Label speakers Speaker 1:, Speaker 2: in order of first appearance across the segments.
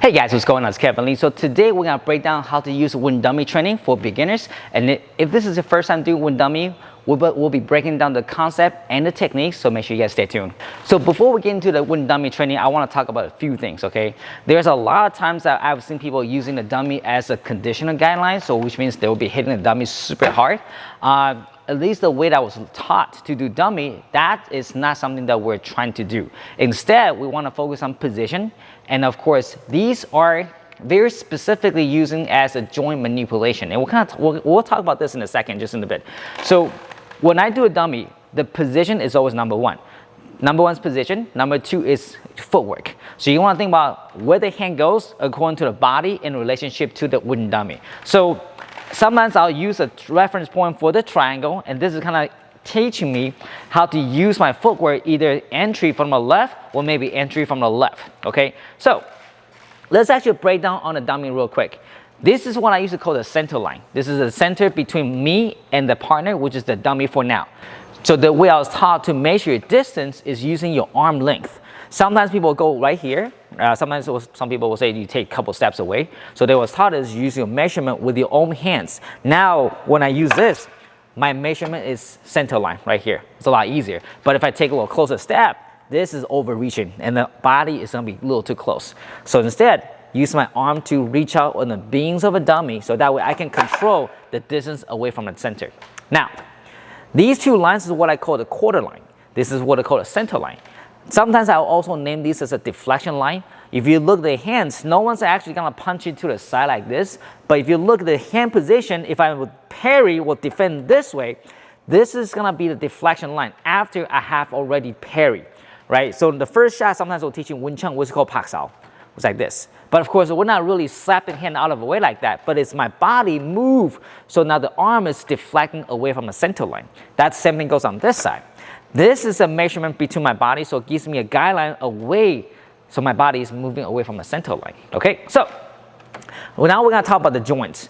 Speaker 1: Hey guys, what's going on? It's Kevin Lee. So today we're gonna break down how to use wind dummy training for beginners. And if this is your first time doing wind dummy, we'll be breaking down the concept and the techniques, so make sure you guys stay tuned. So before we get into the wind dummy training, I wanna talk about a few things, okay? There's a lot of times that I've seen people using the dummy as a conditioner guideline, so which means they will be hitting the dummy super hard. At least the way that I was taught to do dummy, that is not something that we're trying to do. Instead, we want to focus on position. And of course, these are very specifically using as a joint manipulation. And we'll talk about this in a second, just in a bit. So when I do a dummy, the position is always number one. Number one is position. Number two is footwork. So you want to think about where the hand goes according to the body in relationship to the wooden dummy. So sometimes I'll use a reference point for the triangle, and this is kind of teaching me how to use my footwork, either entry from the left or maybe entry from the left, okay? So let's actually break down on the dummy real quick. This is what I used to call the center line. This is the center between me and the partner, which is the dummy for now. So the way I was taught to measure distance is using your arm length. Sometimes people go right here. Sometimes some people will say you take a couple steps away. So they was taught is using a measurement with your own hands. Now, when I use this, my measurement is center line right here. It's a lot easier. But if I take a little closer step, this is overreaching and the body is gonna be a little too close. So instead, use my arm to reach out on the beams of a dummy so that way I can control the distance away from the center. Now, these two lines is what I call the quarter line. This is what I call the center line. Sometimes I'll also name these as a deflection line. If you look at the hands, no one's actually gonna punch it to the side like this. But if you look at the hand position, if I would parry or defend this way, this is gonna be the deflection line after I have already parried, right? So the first shot, sometimes we'll teach you Wing Chun, which is called Pak Sao. It's like this. But of course, we're not really slapping hand out of the way like that, but it's my body move. So now the arm is deflecting away from the center line. That same thing goes on this side. This is a measurement between my body, so it gives me a guideline away, so my body is moving away from the center line, okay? So, now we're gonna talk about the joints.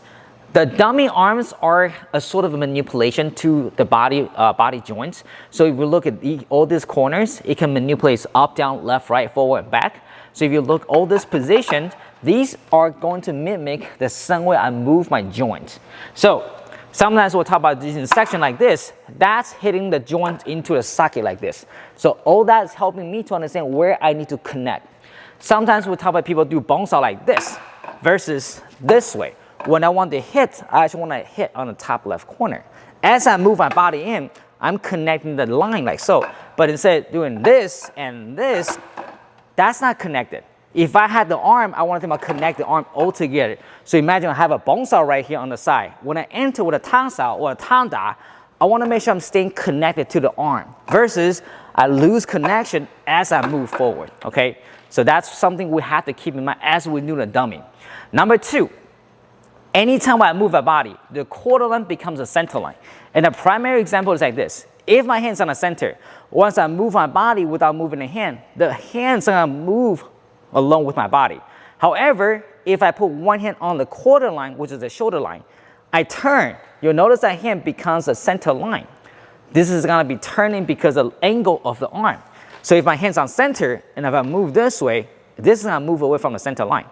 Speaker 1: The dummy arms are a sort of a manipulation to the body joints. So if you look at all these corners, it can manipulate up, down, left, right, forward, and back. So if you look all these positions, these are going to mimic the same way I move my joint. So sometimes we'll talk about using section like this. That's hitting the joint into the socket like this. So all that is helping me to understand where I need to connect. Sometimes we'll talk about people do bongsao like this versus this way. When I want to hit, I actually want to hit on the top left corner. As I move my body in, I'm connecting the line like so. But instead of doing this and this, that's not connected. If I had the arm, I want to think about connect the arm all together. So imagine I have a bongsao right here on the side. When I enter with a tangsao or a tangda, I want to make sure I'm staying connected to the arm versus I lose connection as I move forward, okay? So that's something we have to keep in mind as we do the dummy. Number two, anytime I move my body, the quarter line becomes a center line. And the primary example is like this. If my hand's on the center, once I move my body without moving the hand's gonna move along with my body. However, if I put one hand on the quarter line, which is the shoulder line, I turn, you'll notice that hand becomes a center line. This is gonna be turning because of the angle of the arm. So if my hand's on center, and if I move this way, this is gonna move away from the center line.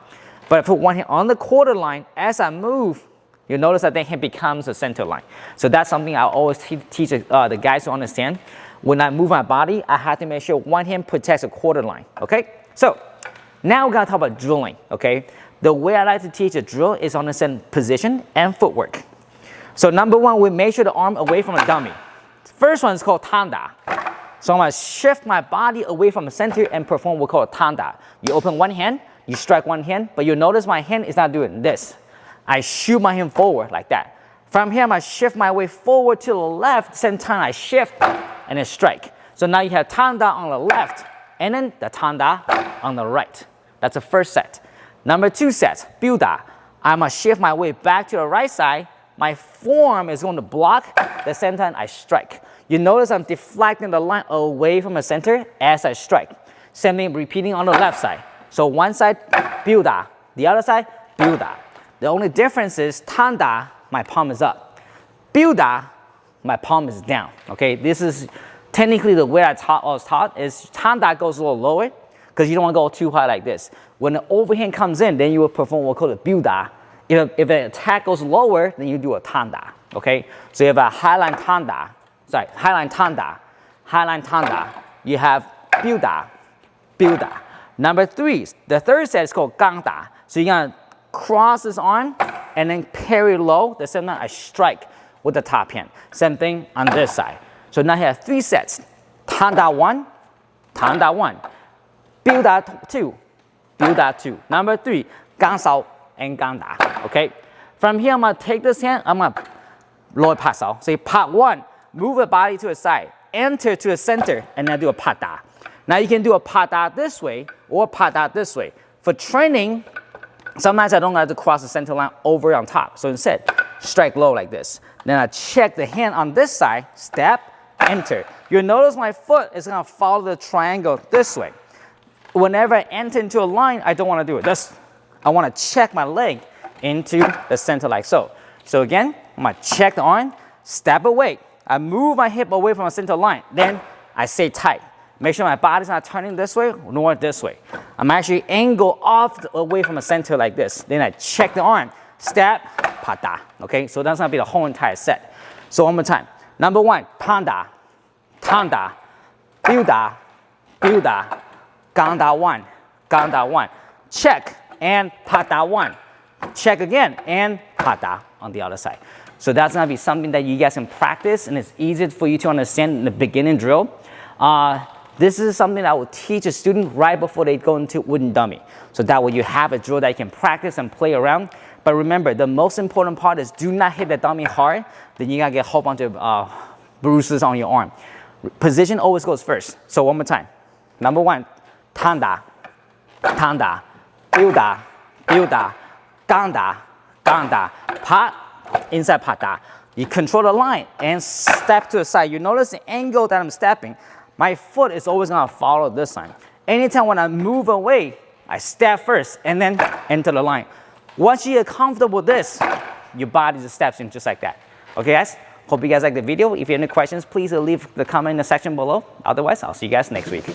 Speaker 1: But if I put one hand on the quarter line, as I move, you'll notice that the hand becomes a center line. So that's something I always teach the guys to understand. When I move my body, I have to make sure one hand protects a quarter line, okay? So now we're gonna talk about drilling, okay? The way I like to teach a drill is on the position and footwork. So number one, we measure the arm away from the dummy. First one is called tanda. So I'm gonna shift my body away from the center and perform what we call tanda. You open one hand, you strike one hand, but you'll notice my hand is not doing this. I shoot my hand forward like that. From here, I'm gonna shift my way forward to the left, same time I shift and then strike. So now you have tanda on the left and then the tanda on the right. That's the first set. Number two set, builda. I'm gonna shift my way back to the right side. My form is going to block, the same time I strike. You notice I'm deflecting the line away from the center as I strike. Same thing repeating on the left side. So one side, builda. The other side, builda. The only difference is tanda, my palm is up. Builda, my palm is down. Okay, this is technically the way I was taught is tanda goes a little lower, because you don't want to go too high like this. When the overhand comes in, then you will perform what we call a builda. If an attack goes lower, then you do a tanda, okay? So you have a highline tanda, highline tanda. You have builda. Number 3, the third set is called gangda. So you're gonna cross this arm and then parry low. The same time I strike with the top hand. Same thing on this side. So now you have 3 sets. Tanda 1, builda 2. Number 3, gangsao and gangda, okay? From here, I'm gonna take this hand, I'm gonna lower pasao. So part 1, move the body to the side, enter to the center, and then do a pata. Now you can do a pata this way or pata this way. For training, sometimes I don't have to cross the center line over on top. So instead, strike low like this. Then I check the hand on this side, step, enter. You'll notice my foot is gonna follow the triangle this way. Whenever I enter into a line, I don't wanna do it. I wanna check my leg into the center like so. So again, I'm gonna check the arm, step away. I move my hip away from the center line. Then I stay tight. Make sure my body's not turning this way nor this way. I'm actually angle off away from the center like this. Then I check the arm, step, pata. Okay, so that's gonna be the whole entire set. So one more time. Number 1, tanda, builda, gangda 1. Check and pata 1. Check again and pata on the other side. So that's gonna be something that you guys can practice, and it's easy for you to understand in the beginning drill. This is something that I will teach a student right before they go into wooden dummy. So that way you have a drill that you can practice and play around. But remember, the most important part is do not hit the dummy hard. Then you're gonna get a whole bunch of bruises on your arm. Position always goes first. So one more time. Number 1, tanda, builda, gangda, pat, inside pata. You control the line and step to the side. You notice the angle that I'm stepping. My foot is always gonna follow this line. Anytime when I move away, I step first and then enter the line. Once you get comfortable with this, your body just steps in just like that. Okay guys? Hope you guys like the video. If you have any questions, please leave the comment in the section below. Otherwise, I'll see you guys next week.